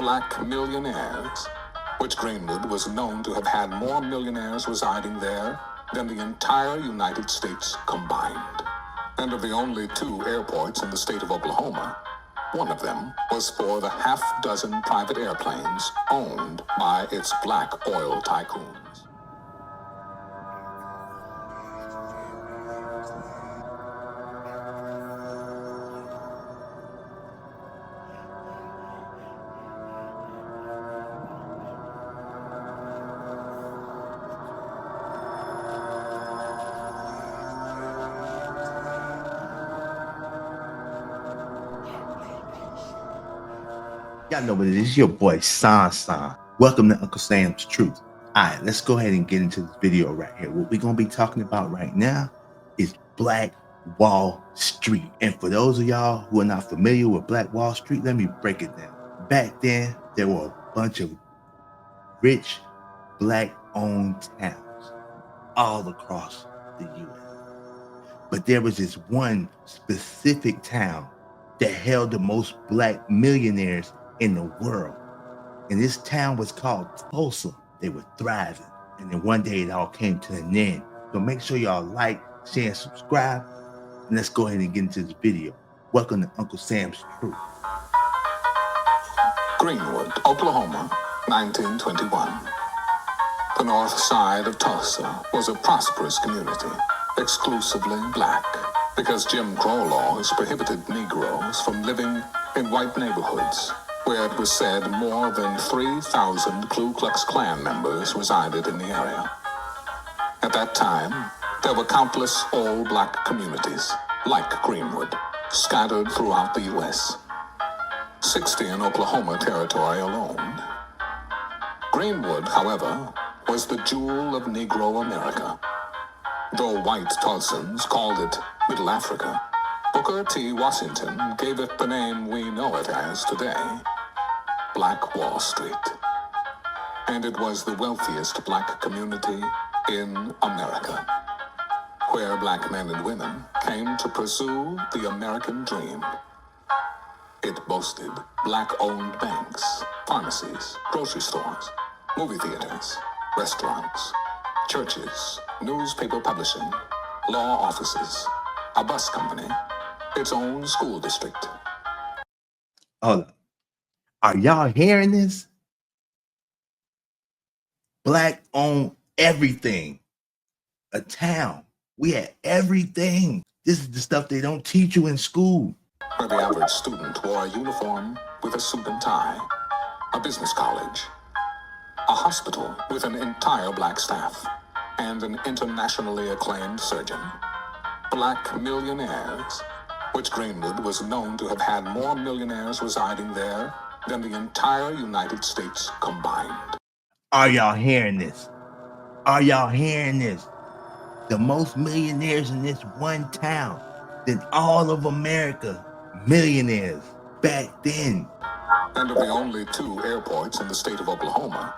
Black Millionaires, which Greenwood was known to have had more millionaires residing there than the entire United States combined. And of the only 2 airports in the state of Oklahoma, one of them was for the half-dozen private airplanes owned by its black oil tycoons. Y'all know what it is. Your boy San. Welcome to Uncle Sam's Truth. All right, let's go ahead and get into this video right here. What we're going to be talking about right now is Black Wall Street. And for those of y'all who are not familiar with Black Wall Street, let me break it down. Back then, there were a bunch of rich Black-owned towns all across the U.S. But there was this one specific town that held the most Black millionaires in the world. And this town was called Tulsa. They were thriving. And then one day it all came to an end. So make sure y'all like, share, and subscribe. And let's go ahead and get into this video. Welcome to Uncle Sam's Truth. Greenwood, Oklahoma, 1921. The north side of Tulsa was a prosperous community, exclusively black, because Jim Crow laws prohibited Negroes from living in white neighborhoods, where it was said more than 3,000 Ku Klux Klan members resided in the area. At that time, there were countless all-black communities, like Greenwood, scattered throughout the U.S., 60 in Oklahoma Territory alone. Greenwood, however, was the jewel of Negro America. Though white Tulsans called it Middle Africa, Booker T. Washington gave it the name we know it as today, Black Wall Street. And it was the wealthiest black community in America, where black men and women came to pursue the American dream. It boasted black-owned banks, pharmacies, grocery stores, movie theaters, restaurants, churches, newspaper publishing, law offices, a bus company, its own school district. Hold up. Are y'all hearing this? Black owned everything. A town. We had everything. This is the stuff they don't teach you in school. Where the average student wore a uniform with a suit and tie, a business college, a hospital with an entire black staff, and an internationally acclaimed surgeon. Black Millionaires, which Greenwood was known to have had more millionaires residing there than the entire United States combined. Are y'all hearing this? Are y'all hearing this? The most millionaires in this one town than all of America. Millionaires back then. And of the only 2 airports in the state of Oklahoma,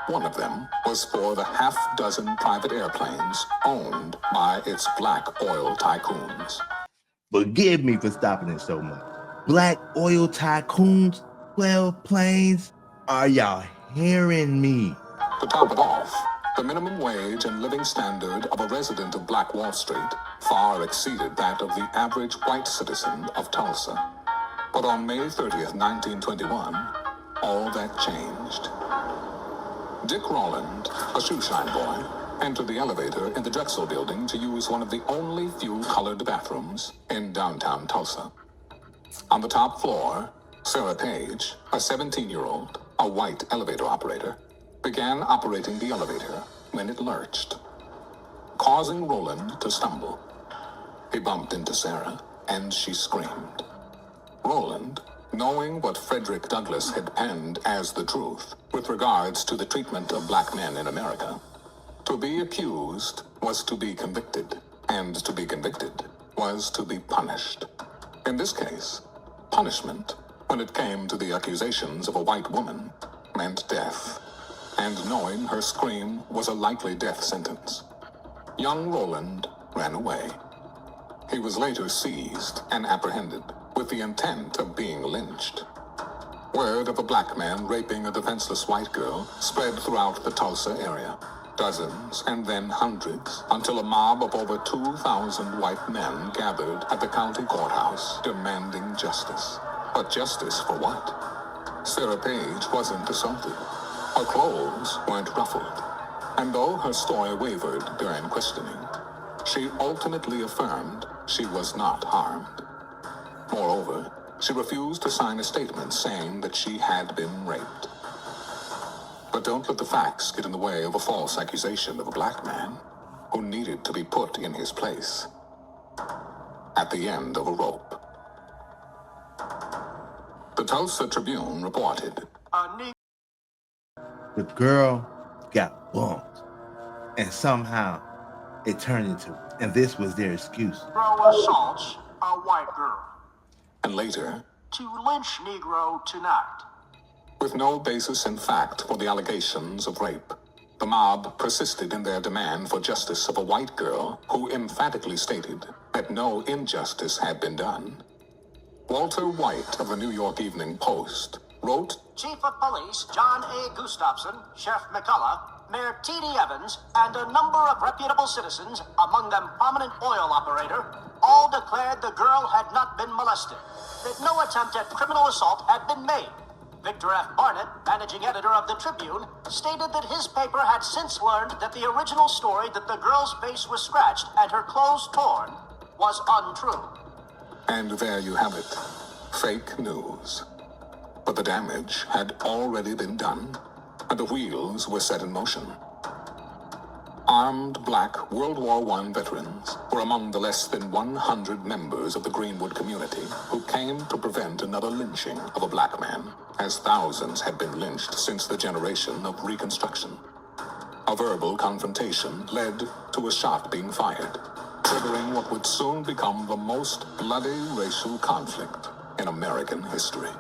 one of them was for the half-dozen private airplanes owned by its black oil tycoons. Forgive me for stopping it so much. Black oil tycoons, 12 planes. Are y'all hearing me? To top it off, the minimum wage and living standard of a resident of Black Wall Street far exceeded that of the average white citizen of Tulsa. But on May 30th, 1921, all that changed. Dick Rowland, a shoeshine boy, entered the elevator in the Drexel building to use one of the only few colored bathrooms in downtown Tulsa. On the top floor, Sarah Page, a 17-year-old, a white elevator operator, began operating the elevator when it lurched, causing Rowland to stumble. He bumped into Sarah, and she screamed. Rowland, knowing what Frederick Douglass had penned as the truth with regards to the treatment of black men in America, to be accused was to be convicted, and to be convicted was to be punished. In this case, punishment, when it came to the accusations of a white woman, meant death, and knowing her scream was a likely death sentence, young Rowland ran away. He was later seized and apprehended with the intent of being lynched. Word of a black man raping a defenseless white girl spread throughout the Tulsa area. Dozens and then hundreds until a mob of over 2,000 white men gathered at the county courthouse demanding justice. But justice for what? Sarah Page wasn't assaulted. Her clothes weren't ruffled. And though her story wavered during questioning, she ultimately affirmed she was not harmed. Moreover, she refused to sign a statement saying that she had been raped. But don't let the facts get in the way of a false accusation of a black man who needed to be put in his place at the end of a rope. The Tulsa Tribune reported, the girl got bumped, and somehow it turned into, and this was their excuse. Negro assaults a white girl. and later, To lynch Negro tonight. with no basis in fact for the allegations of rape, the mob persisted in their demand for justice of a white girl who emphatically stated that no injustice had been done. Walter White of the New York Evening Post wrote, Chief of Police John A. Gustafson, Sheriff McCullough, Mayor T.D. Evans, and a number of reputable citizens, among them prominent oil operator, all declared the girl had not been molested, that no attempt at criminal assault had been made. Victor F. Barnett, managing editor of the Tribune, stated that his paper had since learned that the original story that the girl's face was scratched and her clothes torn was untrue. and there you have it, fake news. But the damage had already been done, and the wheels were set in motion. Armed black World War I veterans were among the less than 100 members of the Greenwood community who came to prevent another lynching of a black man, as thousands had been lynched since the generation of Reconstruction. A verbal confrontation led to a shot being fired, triggering what would soon become the most bloody racial conflict in American history.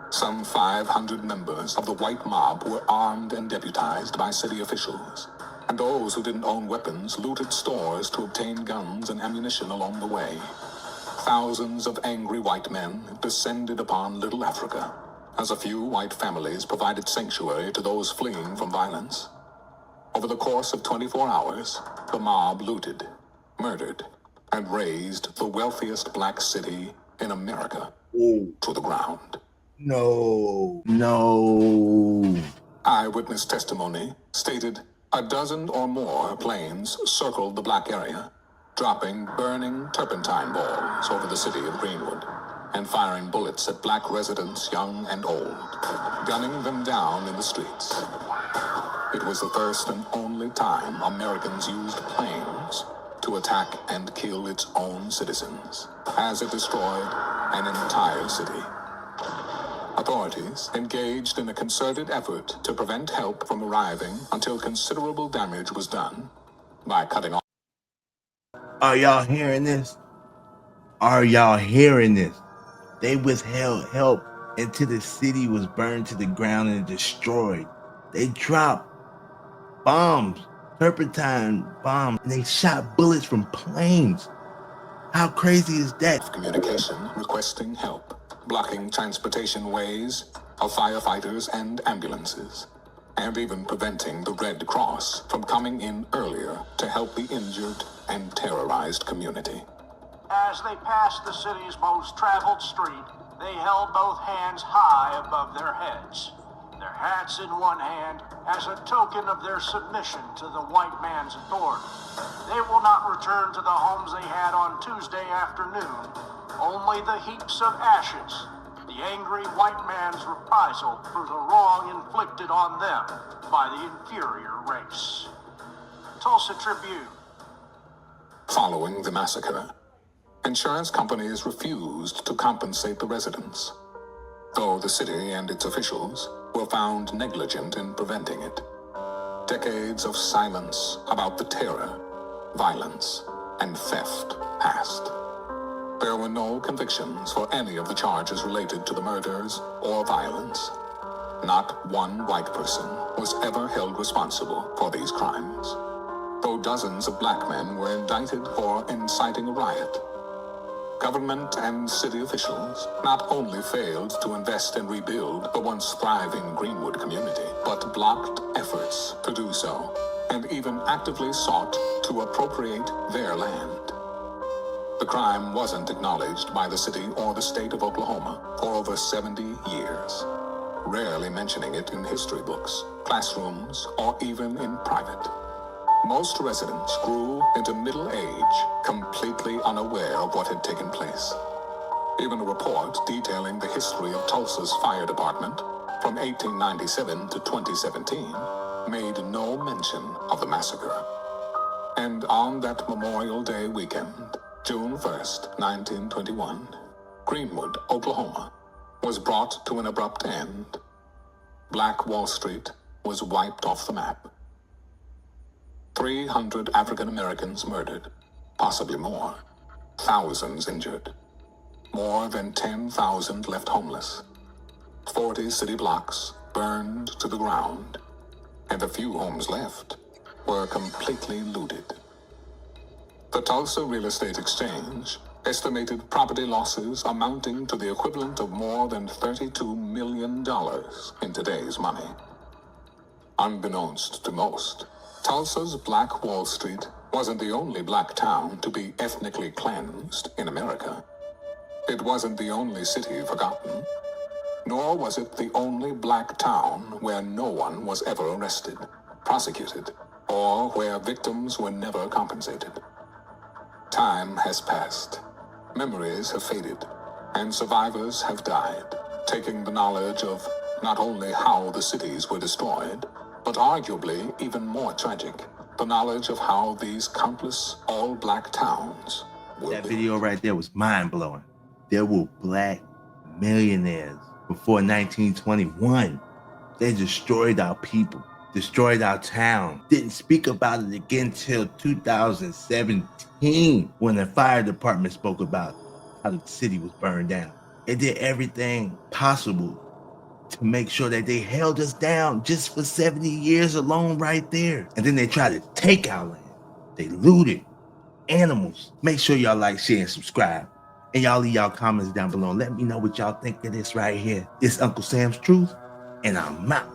Some 500 members of the white mob were armed and deputized by city officials, and those who didn't own weapons looted stores to obtain guns and ammunition along the way. Thousands of angry white men descended upon Little Africa, as a few white families provided sanctuary to those fleeing from violence. Over the course of 24 hours, the mob looted, murdered, and razed the wealthiest black city in America to the ground. No. Eyewitness testimony stated a dozen or more planes circled the black area, dropping burning turpentine balls over the city of Greenwood and firing bullets at black residents young and old, gunning them down in the streets. It was the first and only time Americans used planes to attack and kill its own citizens, as it destroyed an entire city. Authorities engaged in a concerted effort to prevent help from arriving until considerable damage was done by cutting off. Are y'all hearing this? Are y'all hearing this? They withheld help until the city was burned to the ground and destroyed. They dropped bombs, turpentine bombs, and they shot bullets from planes. How crazy is that? Communication requesting help, blocking transportation ways of firefighters and ambulances, and even preventing the Red Cross from coming in earlier to help the injured and terrorized community. As they passed the city's most traveled street, they held both hands high above their heads, their hats in one hand as a token of their submission to the white man's authority. They will not return to the homes they had on Tuesday afternoon, only the heaps of ashes, the angry white man's reprisal for the wrong inflicted on them by the inferior race. Tulsa Tribune. Following the massacre, insurance companies refused to compensate the residents, though the city and its officials were found negligent in preventing it. Decades of silence about the terror, violence, and theft passed. There were no convictions for any of the charges related to the murders or violence. Not one white person was ever held responsible for these crimes, though dozens of black men were indicted for inciting a riot. government and city officials not only failed to invest and rebuild the once thriving Greenwood community, but blocked efforts to do so, and even actively sought to appropriate their land. The crime wasn't acknowledged by the city or the state of Oklahoma for over 70 years, rarely mentioning it in history books, classrooms, or even in private. Most residents grew into middle age, completely unaware of what had taken place. Even a report detailing the history of Tulsa's fire department from 1897 to 2017 made no mention of the massacre. And on that Memorial Day weekend, June 1st, 1921, Greenwood, Oklahoma, was brought to an abrupt end. Black Wall Street was wiped off the map. 300 African Americans murdered, possibly more, thousands injured, more than 10,000 left homeless, 40 city blocks burned to the ground, and the few homes left were completely looted. The Tulsa Real Estate Exchange estimated property losses amounting to the equivalent of more than $32 million in today's money. Unbeknownst to most, Tulsa's Black Wall Street wasn't the only black town to be ethnically cleansed in America. It wasn't the only city forgotten, nor was it the only black town where no one was ever arrested, prosecuted, or where victims were never compensated. Time has passed, memories have faded, and survivors have died, taking the knowledge of not only how the cities were destroyed, but arguably even more tragic, the knowledge of how these countless all-black towns were That built. video right there was mind-blowing. There were black millionaires before 1921. They destroyed our people, destroyed our town. Didn't speak about it again till 2017 when the fire department spoke about how the city was burned down. They did everything possible to make sure that they held us down just for 70 years alone right there. And then they tried to take our land. They looted animals. Make sure y'all like, share, and subscribe. And y'all leave y'all comments down below. Let me know what y'all think of this right here. It's Uncle Sam's Truth, and I'm out.